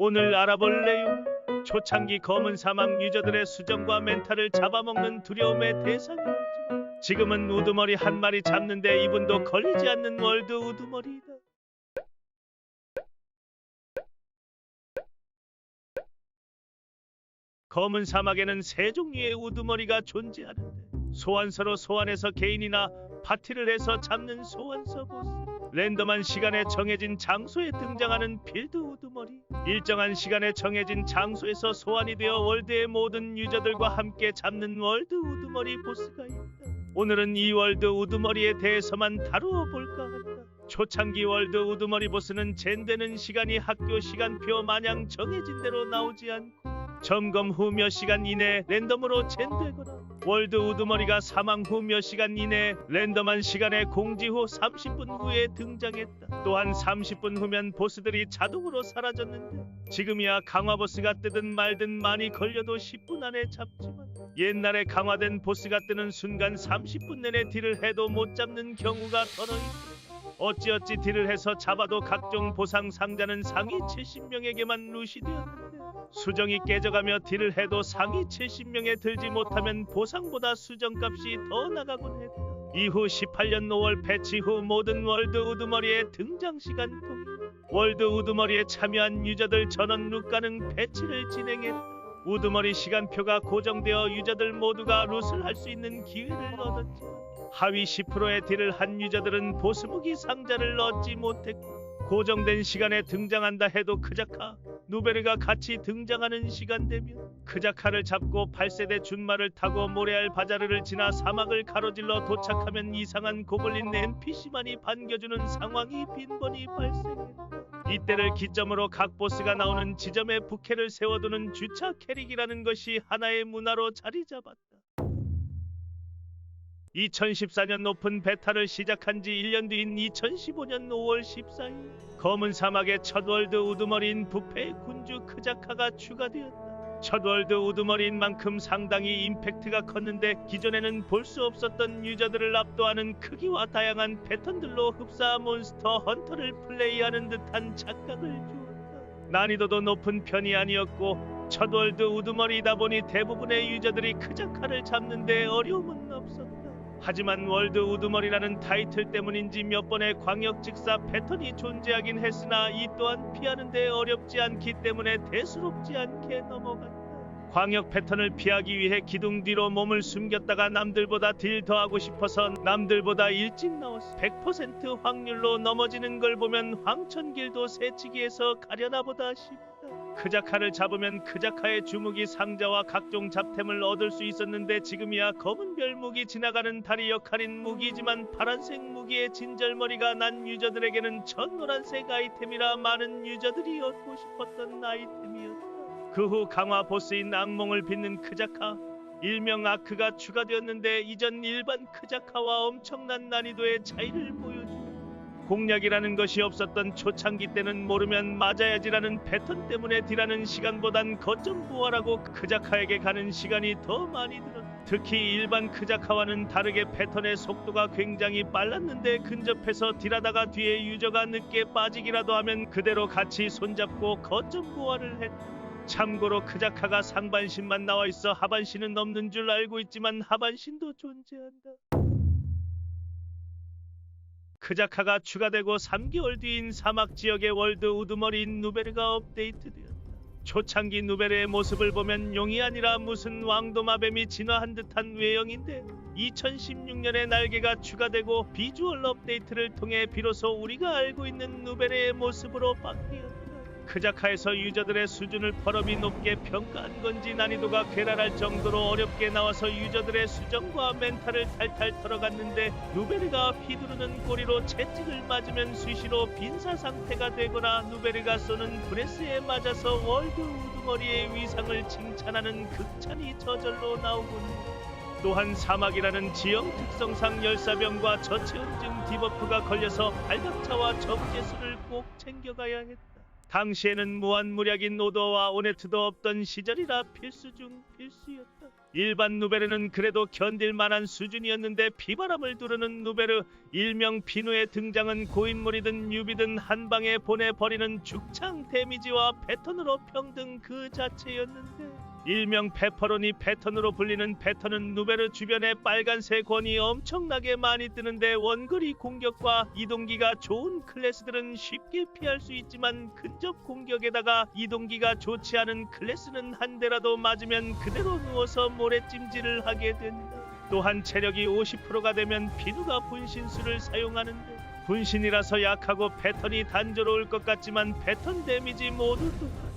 오늘 알아볼 내용 초창기 검은 사막 유저들의 수정과 멘탈을 잡아먹는 두려움의 대상이었지만 지금은 우두머리 한 마리 잡는데 2분도 걸리지 않는 월드 우두머리이다. 검은 사막에는 세 종류의 우두머리가 존재하는데 소환서로 소환해서 개인이나 파티를 해서 잡는 소환서 보스, 랜덤한 시간에 정해진 장소에 등장하는 필드 우두머리, 일정한 시간에 정해진 장소에서 소환이 되어 월드의 모든 유저들과 함께 잡는 월드 우두머리 보스가 있다. 오늘은 이 월드 우두머리에 대해서만 다루어 볼까 한다. 초창기 월드 우두머리 보스는 젠되는 시간이 학교 시간표 마냥 정해진 대로 나오지 않고 점검 후 몇 시간 이내 랜덤으로 젠되거나 월드 우두머리가 사망 후 몇 시간 이내 랜덤한 시간에 공지 후 30분 후에 등장했다. 또한 30분 후면 보스들이 자동으로 사라졌는데 지금이야 강화 보스가 뜨든 말든 많이 걸려도 10분 안에 잡지만 옛날에 강화된 보스가 뜨는 순간 30분 내내 딜을 해도 못 잡는 경우가 더러 있다. 어찌어찌 딜을 해서 잡아도 각종 보상 상자는 상위 70명에게만 루시되었는데 수정이 깨져가며 딜을 해도 상위 70명에 들지 못하면 보상보다 수정값이 더 나가곤 했다. 이후 18년 5월 패치 후 모든 월드 우두머리의 등장 시간 동안 월드 우두머리에 참여한 유저들 전원 룻 가능 패치를 진행했다. 우두머리 시간표가 고정되어 유저들 모두가 룻을 할 수 있는 기회를 얻었지만 하위 10%의 딜을 한 유저들은 보스 무기 상자를 얻지 못했고 고정된 시간에 등장한다 해도 크자카, 누베르가 같이 등장하는 시간 되면 크자카를 잡고 8세대 준마를 타고 모레알 바자르를 지나 사막을 가로질러 도착하면 이상한 고블린 NPC만이 반겨주는 상황이 빈번히 발생했다. 이때를 기점으로 각 보스가 나오는 지점에 부캐를 세워두는 주차 캐릭이라는 것이 하나의 문화로 자리 잡았다. 2014년 오픈 베타를 시작한 지 1년 뒤인 2015년 5월 14일 검은 사막의 첫 월드 우두머리인 부패의 군주 크자카가 추가되었다. 첫 월드 우두머리인 만큼 상당히 임팩트가 컸는데 기존에는 볼 수 없었던 유저들을 압도하는 크기와 다양한 패턴들로 흡사 몬스터 헌터를 플레이하는 듯한 착각을 주었다. 난이도도 높은 편이 아니었고 첫 월드 우두머리이다 보니 대부분의 유저들이 크자카를 잡는데 어려움은 없었다. 하지만 월드 우두머리라는 타이틀 때문인지 몇 번의 광역 직사 패턴이 존재하긴 했으나 이 또한 피하는데 어렵지 않기 때문에 대수롭지 않게 넘어갔다. 광역 패턴을 피하기 위해 기둥 뒤로 몸을 숨겼다가 남들보다 딜 더하고 싶어서 남들보다 일찍 나와서 100% 확률로 넘어지는 걸 보면 황천길도 새치기에서 가려나 보다 싶다. 크자카를 잡으면 크자카의 주무기 상자와 각종 잡템을 얻을 수 있었는데 지금이야 검은 별 무기 지나가는 다리 역할인 무기지만 파란색 무기의 진절머리가 난 유저들에게는 전 노란색 아이템이라 많은 유저들이 얻고 싶었던 아이템이었다. 그 후 강화 보스인 악몽을 빚는 크자카, 일명 아크가 추가되었는데 이전 일반 크자카와 엄청난 난이도의 차이를 보여주고 공략이라는 것이 없었던 초창기 때는 모르면 맞아야지라는 패턴 때문에 딜하는 시간보단 거점 부활하고 크자카에게 가는 시간이 더 많이 들었다. 특히 일반 크자카와는 다르게 패턴의 속도가 굉장히 빨랐는데 근접해서 딜하다가 뒤에 유저가 늦게 빠지기라도 하면 그대로 같이 손잡고 거점 부활을 했다. 참고로 크자카가 상반신만 나와 있어 하반신은 없는 줄 알고 있지만 하반신도 존재한다. 크자카가 추가되고 3개월 뒤인 사막 지역의 월드 우두머리인 누베르가 업데이트되었다. 초창기 누베르의 모습을 보면 용이 아니라 무슨 왕도마뱀이 진화한 듯한 외형인데 2016년에 날개가 추가되고 비주얼 업데이트를 통해 비로소 우리가 알고 있는 누베르의 모습으로 바뀌었다. 크자카에서 유저들의 수준을 버럭이 높게 평가한 건지 난이도가 괴랄할 정도로 어렵게 나와서 유저들의 수정과 멘탈을 탈탈 털어갔는데 누베르가 휘두르는 꼬리로 채찍을 맞으면 수시로 빈사 상태가 되거나 누베르가 쏘는 브레스에 맞아서 월드 우두머리의 위상을 칭찬하는 극찬이 저절로 나오곤 했다. 또한 사막이라는 지형 특성상 열사병과 저체온증 디버프가 걸려서 발각차와 정제수를 꼭 챙겨가야 했다. 당시에는 무한무략인 오더와 오네트도 없던 시절이라 필수 중 필수였다. 일반 누베르는 그래도 견딜 만한 수준이었는데 비바람을 두르는 누베르 일명 비누의 등장은 고인물이든 뉴비든 한 방에 보내버리는 죽창 데미지와 패턴으로 평등 그 자체였는데 일명 페퍼로니 패턴으로 불리는 패턴은 누베르 주변에 빨간색 원이 엄청나게 많이 뜨는데 원거리 공격과 이동기가 좋은 클래스들은 쉽게 피할 수 있지만 근접 공격에다가 이동기가 좋지 않은 클래스는 한 대라도 맞으면 그대로 누워서 모래찜질을 하게 된다. 또한 체력이 50%가 되면 비누가 분신술을 사용하는데 분신이라서 약하고 패턴이 단조로울 것 같지만 패턴 데미지 모두 똑같다.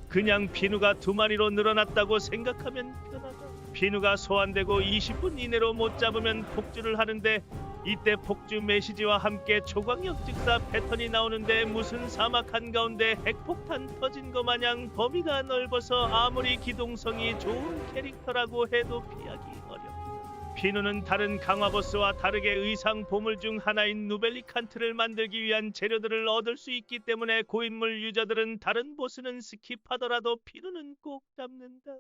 그냥 비누가 2마리로 늘어났다고 생각하면 편하다. 비누가 소환되고 20분 이내로 못 잡으면 폭주를 하는데 이때 폭주 메시지와 함께 초광역 즉사 패턴이 나오는데 무슨 사막 한가운데 핵폭탄 터진 거 마냥 범위가 넓어서 아무리 기동성이 좋은 캐릭터라고 해도 피하기 어렵다. 비누는 다른 강화 보스와 다르게 의상 보물 중 하나인 누벨리칸트를 만들기 위한 재료들을 얻을 수 있기 때문에 고인물 유저들은 다른 보스는 스킵하더라도 비누는 꼭 잡는다.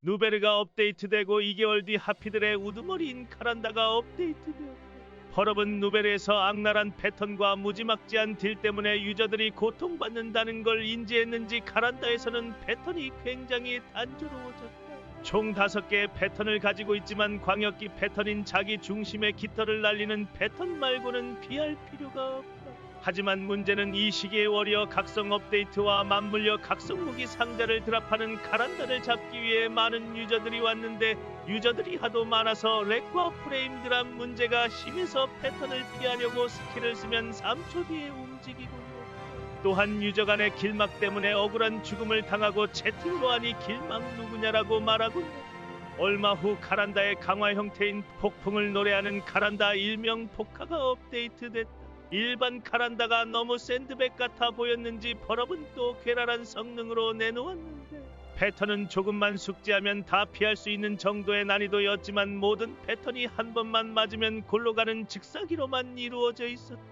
누베르가 업데이트되고 2개월 뒤 하피들의 우두머리인 카란다가 업데이트되었다. 펄업은 누베르에서 악랄한 패턴과 무지막지한 딜 때문에 유저들이 고통받는다는 걸 인지했는지 카란다에서는 패턴이 굉장히 단조로워졌다. 총 5개의 패턴을 가지고 있지만 광역기 패턴인 자기 중심의 깃털을 날리는 패턴 말고는 피할 필요가 없다. 하지만 문제는 이 시기의 워리어 각성 업데이트와 맞물려 각성 무기 상자를 드랍하는 카란다를 잡기 위해 많은 유저들이 왔는데 유저들이 하도 많아서 렉과 프레임 드랍 문제가 심해서 패턴을 피하려고 스킬을 쓰면 3초 뒤에 움직이고 또한 유저 간의 길막 때문에 억울한 죽음을 당하고 채팅으로 하니 길막 누구냐라고 말하고 얼마 후 카란다의 강화 형태인 폭풍을 노래하는 카란다 일명 포카가 업데이트됐다. 일반 카란다가 너무 샌드백 같아 보였는지 펄업은 또 괴랄한 성능으로 내놓았는데 패턴은 조금만 숙지하면 다 피할 수 있는 정도의 난이도였지만 모든 패턴이 한 번만 맞으면 골로 가는 즉사기로만 이루어져 있었다.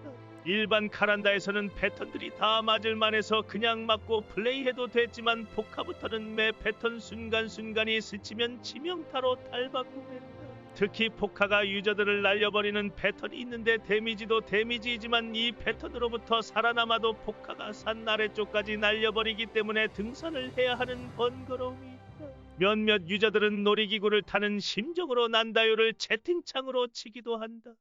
일반 카란다에서는 패턴들이 다 맞을만해서 그냥 맞고 플레이해도 됐지만 포카부터는 매 패턴 순간순간이 스치면 치명타로 탈바꿈 했다. 특히 포카가 유저들을 날려버리는 패턴이 있는데 데미지도 데미지이지만 이 패턴으로부터 살아남아도 포카가 산 아래쪽까지 날려버리기 때문에 등산을 해야 하는 번거로움이 있다. 몇몇 유저들은 놀이기구를 타는 심정으로 난다요를 채팅창으로 치기도 한다.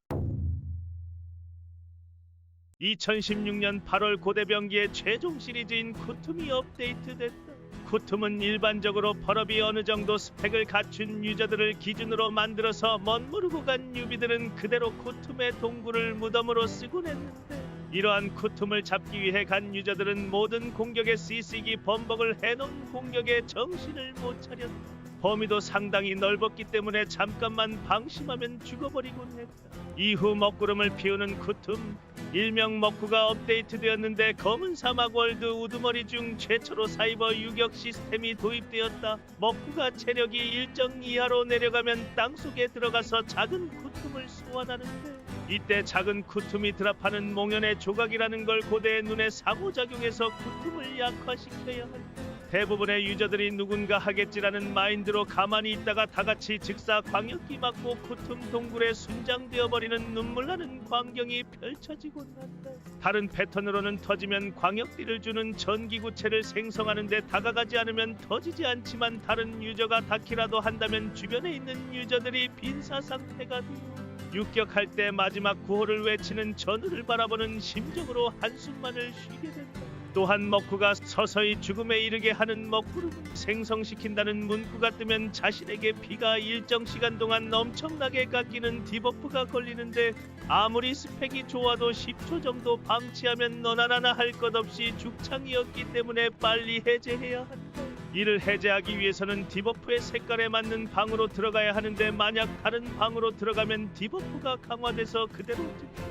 2016년 8월 고대병기의 최종 시리즈인 쿠툼이 업데이트됐다. 쿠툼은 일반적으로 펄업이 어느 정도 스펙을 갖춘 유저들을 기준으로 만들어서 멋모르고 간 뉴비들은 그대로 쿠툼의 동굴을 무덤으로 쓰곤 했는데 이러한 쿠툼을 잡기 위해 간 유저들은 모든 공격에 CC기 범벅을 해놓은 공격에 정신을 못 차렸다. 범위도 상당히 넓었기 때문에 잠깐만 방심하면 죽어버리곤 했다. 이후 먹구름을 피우는 쿠툼 일명 먹구가 업데이트되었는데 검은 사막 월드 우두머리 중 최초로 사이버 유격 시스템이 도입되었다. 먹구가 체력이 일정 이하로 내려가면 땅속에 들어가서 작은 쿠툼을 소환하는데 이때 작은 쿠툼이 드랍하는 몽연의 조각이라는 걸 고대의 눈에 상호작용해서 쿠툼을 약화시켜야 한다. 대부분의 유저들이 누군가 하겠지라는 마인드로 가만히 있다가 다같이 즉사 광역기 맞고 쿠툼 동굴에 순장되어버리는 눈물나는 광경이 펼쳐지곤 한다. 다른 패턴으로는 터지면 광역딜을 주는 전기구체를 생성하는데 다가가지 않으면 터지지 않지만 다른 유저가 닿기라도 한다면 주변에 있는 유저들이 빈사 상태가 되어 육격할 때 마지막 구호를 외치는 전우를 바라보는 심정으로 한숨만을 쉬게 된다. 또한 먹구가 서서히 죽음에 이르게 하는 먹구를 생성시킨다는 문구가 뜨면 자신에게 피가 일정 시간 동안 엄청나게 깎이는 디버프가 걸리는데 아무리 스펙이 좋아도 10초 정도 방치하면 너나 나나 할 것 없이 죽창이었기 때문에 빨리 해제해야 한다. 이를 해제하기 위해서는 디버프의 색깔에 맞는 방으로 들어가야 하는데 만약 다른 방으로 들어가면 디버프가 강화돼서 그대로 죽다.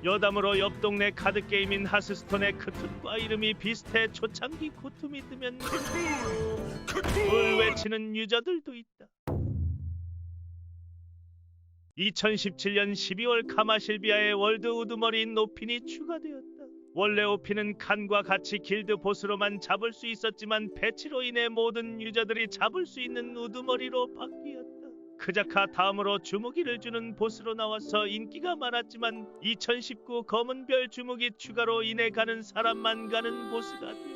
여담으로 옆 동네 카드게임인 하스스톤의 크툰과 이름이 비슷해 초창기 쿠툼이 뜨면 을 외치는 유저들도 있다. 2017년 12월 카마실비아의 월드 우드머리인 노핀이 추가되었다. 원래 오피는 칸과 같이 길드 보스로만 잡을 수 있었지만 패치로 인해 모든 유저들이 잡을 수 있는 우두머리로 바뀌었다. 크자카 다음으로 주무기를 주는 보스로 나와서 인기가 많았지만 2019 검은별 주무기 추가로 인해 가는 사람만 가는 보스가 되었다.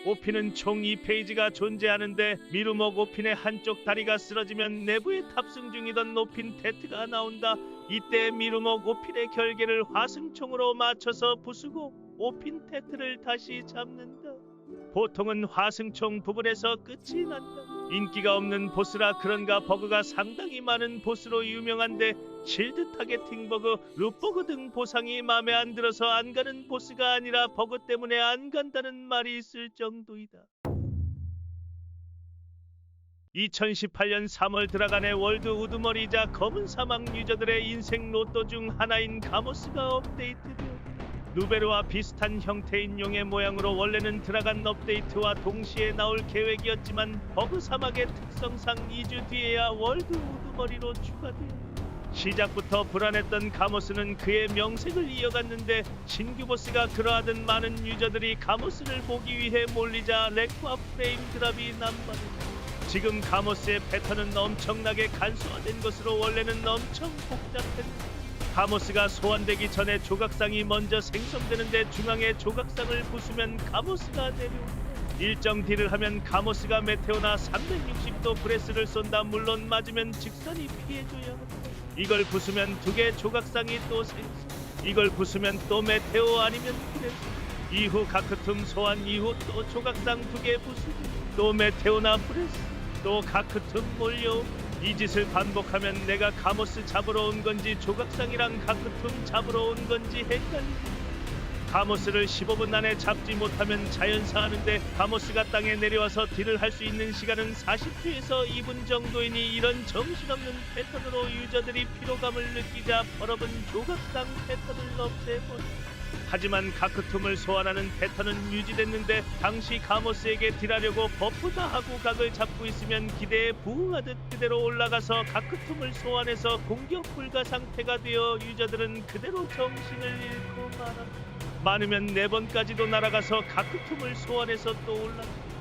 오핀은 총 2페이지가 존재하는데 미루먹 오핀의 한쪽 다리가 쓰러지면 내부에 탑승 중이던 오핀 테트가 나온다. 이때 미루먹 오핀의 결계를 화승총으로 맞춰서 부수고 오핀 테트를 다시 잡는다. 보통은 화승총 부분에서 끝이 난다. 인기가 없는 보스라 그런가 버그가 상당히 많은 보스로 유명한데 실드 타겟팅 버그, 룻버그 등 보상이 맘에 안 들어서 안 가는 보스가 아니라 버그 때문에 안 간다는 말이 있을 정도이다. 2018년 3월 들어간의 월드 우두머리이자 검은 사막 유저들의 인생 로또 중 하나인 가모스가 업데이트되었다. 누베르와 비슷한 형태인 용의 모양으로 원래는 들어간 업데이트와 동시에 나올 계획이었지만 버그 사막의 특성상 2주 뒤에야 월드 우두머리로 추가되었다. 시작부터 불안했던 가모스는 그의 명색을 이어갔는데 신규 보스가 그러하듯 많은 유저들이 가모스를 보기 위해 몰리자 렉과 프레임 드랍이 남발했다. 지금 가모스의 패턴은 엄청나게 간소화된 것으로 원래는 엄청 복잡했다. 가모스가 소환되기 전에 조각상이 먼저 생성되는데 중앙에 조각상을 부수면 가모스가 내려온다. 일정 딜을 하면 가모스가 메테오나 360도 브레스를 쏜다. 물론 맞으면 직선이 피해줘야 한다. 이걸 부수면 2개 조각상이 또 생성. 이걸 부수면 또 메테오 아니면 브레스. 이후 가크툼 소환 이후 또 조각상 2개 부수고 또 메테오나 브레스 또 가크툼 몰려. 이 짓을 반복하면 내가 가모스 잡으러 온 건지 조각상이랑 가크툼 잡으러 온 건지 헷갈린다. 가모스를 15분 안에 잡지 못하면 자연사하는데 가모스가 땅에 내려와서 딜을 할 수 있는 시간은 40초에서 2분 정도이니 이런 정신없는 패턴으로 유저들이 피로감을 느끼자 벌어본 조각상 패턴을 없애버렸다. 하지만 가크툼을 소환하는 패턴은 유지됐는데 당시 가모스에게 딜하려고 버프 다 하고 각을 잡고 있으면 기대에 부응하듯 그대로 올라가서 가크툼을 소환해서 공격 불가 상태가 되어 유저들은 그대로 정신을 잃고 말았다. 많으면 4번까지도 날아가서 가크툼을 소환해서 또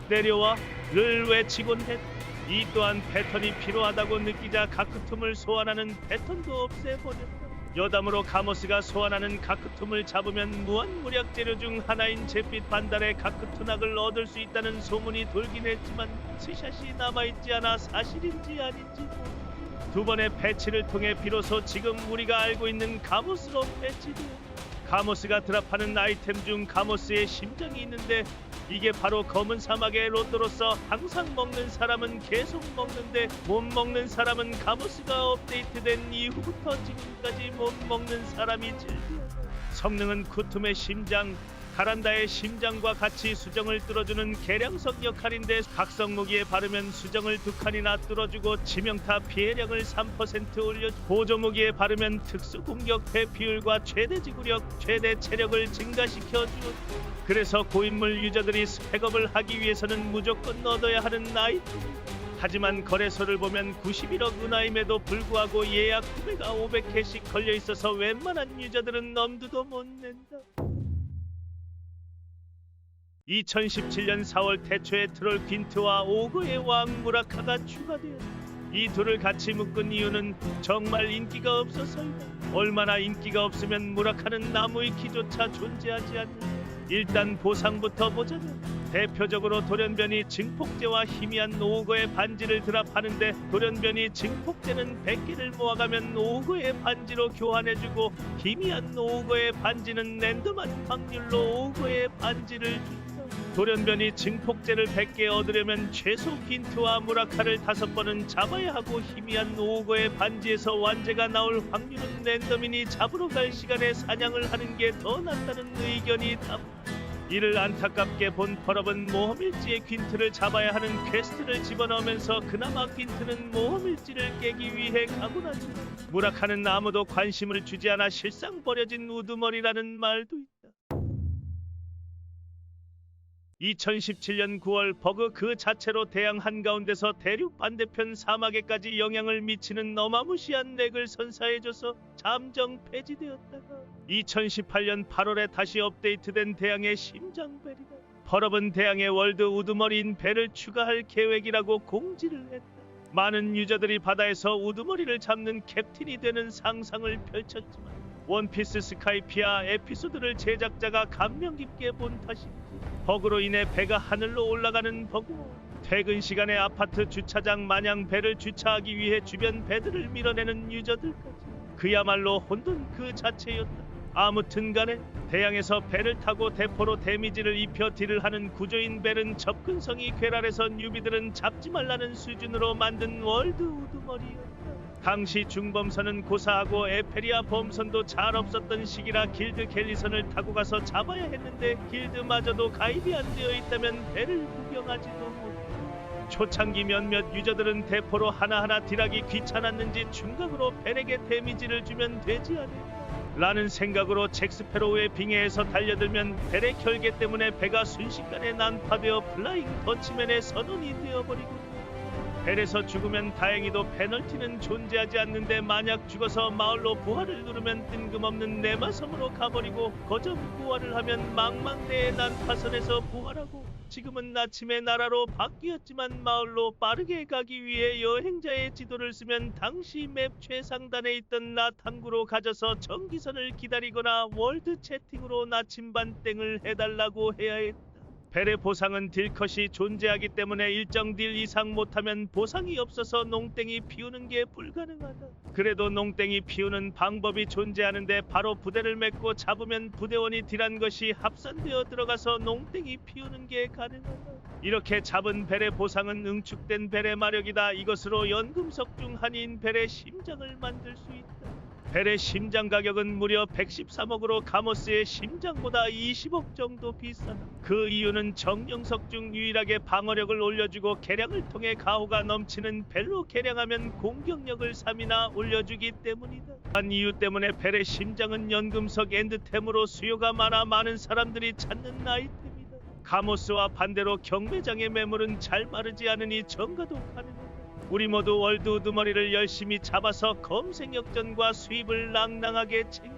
내려와 를 외치곤 했다. 이 또한 패턴이 필요하다고 느끼자 가크툼을 소환하는 패턴도 없애버렸다. 여담으로 가모스가 소환하는 가크툼을 잡으면 무한무력 재료 중 하나인 잿빛 반달의 가크투낙을 얻을 수 있다는 소문이 돌긴 했지만 스샷이 남아있지 않아 사실인지 아닌지 모르겠다. 2번의 패치를 통해 비로소 지금 우리가 알고 있는 가모스로 패치되었다. 가모스가 드랍하는 아이템 중 가모스의 심장이 있는데 이게 바로 검은 사막의 로또로서 항상 먹는 사람은 계속 먹는데 못 먹는 사람은 가모스가 업데이트된 이후부터 지금까지 못 먹는 사람이 즐겨. 성능은 쿠툼의 심장, 가란다의 심장과 같이 수정을 뚫어주는 계량석 역할인데 각성 무기에 바르면 수정을 2칸이나 뚫어주고 치명타 피해량을 3% 올려 보조 무기에 바르면 특수 공격 회피율과 최대 지구력, 최대 체력을 증가시켜주고 그래서 고인물 유저들이 스펙업을 하기 위해서는 무조건 얻어야 하는 아이템. 하지만 거래소를 보면 91억 은하임에도 불구하고 예약 구매가 500개씩 걸려있어서 웬만한 유저들은 엄두도 못 낸다. 2017년 4월 태초에 트롤 퀸트와 오거의 왕 무라카가 추가되었다. 이 둘을 같이 묶은 이유는 정말 인기가 없어서이다. 얼마나 인기가 없으면 무라카는 나무의 키조차 존재하지 않는다. 일단 보상부터 보자면 대표적으로 돌연변이 증폭제와 희미한 오거의 반지를 드랍하는데 돌연변이 증폭제는 100개를 모아가면 오거의 반지로 교환해주고 희미한 오거의 반지는 랜덤한 확률로 오거의 반지를 준다. 돌연변이 증폭제를 100개 얻으려면 최소 퀸트와 무라카를 5번은 잡아야 하고 희미한 오거의 반지에서 완제가 나올 확률은 랜덤이니 잡으러 갈 시간에 사냥을 하는 게 더 낫다는 의견이 다. 이를 안타깝게 본 펄업은 모험일지의 퀸트를 잡아야 하는 퀘스트를 집어넣으면서 그나마 퀸트는 모험일지를 깨기 위해 가곤 하지만 무라카는 아무도 관심을 주지 않아 실상 버려진 우두머리라는 말도 있다. 2017년 9월 버그 그 자체로 태양 한가운데서 대륙 반대편 사막에까지 영향을 미치는 어마무시한 렉을 선사해줘서 잠정 폐지되었다가 2018년 8월에 다시 업데이트된 태양의 심장벨이다. 펄업은 태양의 월드 우두머리인 벨을 추가할 계획이라고 공지를 했다. 많은 유저들이 바다에서 우두머리를 잡는 캡틴이 되는 상상을 펼쳤지만 원피스 스카이피아 에피소드를 제작자가 감명 깊게 본 탓인지 버그로 인해 배가 하늘로 올라가는 버그와 퇴근 시간에 아파트 주차장 마냥 배를 주차하기 위해 주변 배들을 밀어내는 유저들까지 그야말로 혼돈 그 자체였다. 아무튼 간에 태양에서 배를 타고 대포로 데미지를 입혀 딜을 하는 구조인 벨은 접근성이 괴랄해서 뉴비들은 잡지 말라는 수준으로 만든 월드 우두머리였다. 당시 중범선은 고사하고 에페리아 범선도 잘 없었던 시기라 길드 갤리선을 타고 가서 잡아야 했는데 길드마저도 가입이 안 되어 있다면 배를 구경하지도 못했다. 초창기 몇몇 유저들은 대포로 하나하나 딜하기 귀찮았는지 중각으로 벨에게 데미지를 주면 되지 않을까 라는 생각으로 잭스페로우의 빙해에서 달려들면 벨의 결계 때문에 배가 순식간에 난파되어 플라잉 더치맨의 선원이 되어버리고 벨에서 죽으면 다행히도 페널티는 존재하지 않는데 만약 죽어서 마을로 부활을 누르면 뜬금없는 네마섬으로 가버리고 거점 부활을 하면 망망대해 난파선에서 부활하고 지금은 아침의 나라로 바뀌었지만 마을로 빠르게 가기 위해 여행자의 지도를 쓰면 당시 맵 최상단에 있던 나탐구로 가져서 전기선을 기다리거나 월드 채팅으로 나침반 땡을 해달라고 해야 했다. 벨의 보상은 딜컷이 존재하기 때문에 일정 딜 이상 못하면 보상이 없어서 농땡이 피우는 게 불가능하다. 그래도 농땡이 피우는 방법이 존재하는데 바로 부대를 맺고 잡으면 부대원이 딜한 것이 합산되어 들어가서 농땡이 피우는 게 가능하다. 이렇게 잡은 벨의 보상은 응축된 벨의 마력이다. 이것으로 연금석 중 하나인 벨의 심장을 만들 수 있다. 벨의 심장 가격은 무려 113억으로 가모스의 심장보다 20억 정도 비싸다. 그 이유는 정령석 중 유일하게 방어력을 올려주고 개량을 통해 가호가 넘치는 벨로 개량하면 공격력을 3이나 올려주기 때문이다. 한 이유 때문에 벨의 심장은 연금석 엔드템으로 수요가 많아 많은 사람들이 찾는 아이템이다. 가모스와 반대로 경매장의 매물은 잘 마르지 않으니 정가도 가능하다. 우리 모두 월드 우두머리를 열심히 잡아서 검색 역전과 수입을 낭낭하게 챙겨